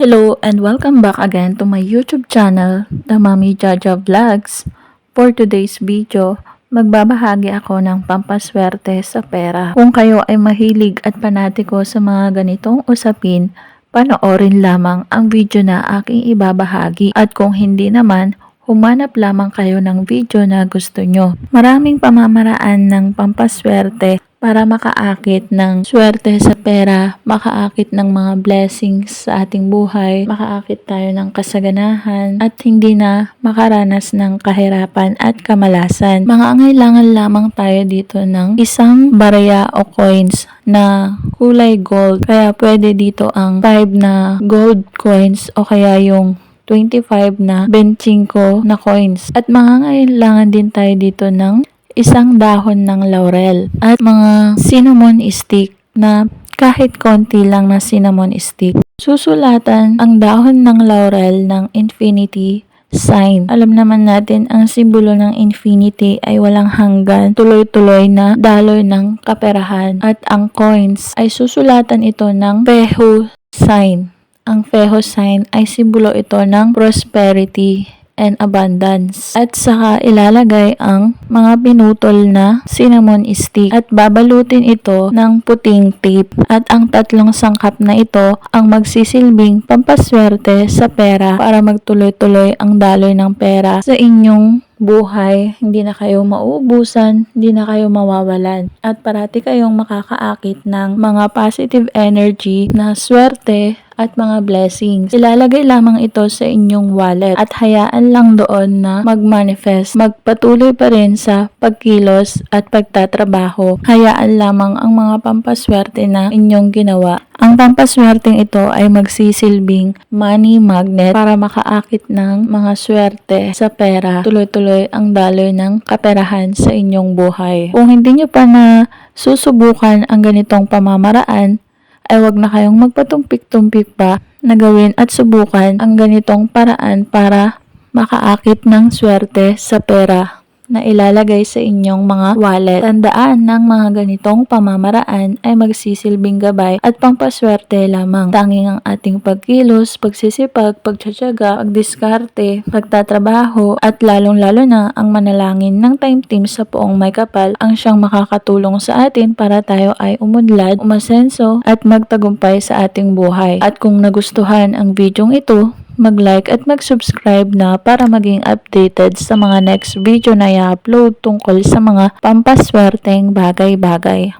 Hello and welcome back again to my YouTube channel, The Mommy Jaja Vlogs. For today's video, magbabahagi ako ng pampaswerte sa pera. Kung kayo ay mahilig at panatiko sa mga ganitong usapin, panoorin lamang ang video na aking ibabahagi. At kung hindi naman, humanap lamang kayo ng video na gusto nyo. Maraming pamamaraan ng pampaswerte para makaakit ng swerte sa pera, makaakit ng mga blessings sa ating buhay, makaakit tayo ng kasaganahan at hindi na makaranas ng kahirapan at kamalasan. Mangangailangan lamang tayo dito ng isang barya o coins na kulay gold. Kaya pwede dito ang 5 na gold coins o kaya yung 25 na 25 na coins. At mangangailangan din tayo dito ng isang dahon ng laurel at mga cinnamon stick na kahit konti lang na cinnamon stick. Susulatan ang dahon ng laurel ng infinity sign. Alam naman natin ang simbolo ng infinity ay walang hanggan, tuloy-tuloy na daloy ng kaperahan, at ang coins ay susulatan ito ng Peho sign. Ang Peho sign ay simbolo ito ng prosperity and abundance. At saka ilalagay ang mga pinutol na cinnamon stick at babalutin ito ng puting tape. At ang tatlong sangkap na ito ang magsisilbing pampaswerte sa pera para magtuloy-tuloy ang daloy ng pera sa inyong buhay. Hindi na kayo mauubusan, hindi na kayo mawawalan. At parati kayong makakaakit ng mga positive energy na swerte at mga blessings. Ilalagay lamang ito sa inyong wallet at hayaan lang doon na mag-manifest. Magpatuloy pa rin sa pagkilos at pagtatrabaho. Hayaan lamang ang mga pampaswerte na inyong ginawa. Ang pampaswerteng ito ay magsisilbing money magnet para makaakit ng mga swerte sa pera. Tuloy-tuloy ang daloy ng kaperahan sa inyong buhay. Kung hindi nyo pa na susubukan ang ganitong pamamaraan, ay wag na kayong magpatumpik-tumpik pa na gawin at subukan ang ganitong paraan para makaakit ng swerte sa pera na ilalagay sa inyong mga wallet. Tandaan ng mga ganitong pamamaraan ay magsisilbing gabay at pampaswerte lamang. Tanging ang ating pagkilos, pagsisipag, pagtsatsaga, pagdiskarte, pagtatrabaho at lalong-lalo na ang manalangin ng time team sa Poong May Kapal ang siyang makakatulong sa atin para tayo ay umunlad, umasenso at magtagumpay sa ating buhay. At kung nagustuhan ang videong ito, mag-like at mag-subscribe na para maging updated sa mga next video na i-upload tungkol sa mga pampaswerteng bagay-bagay.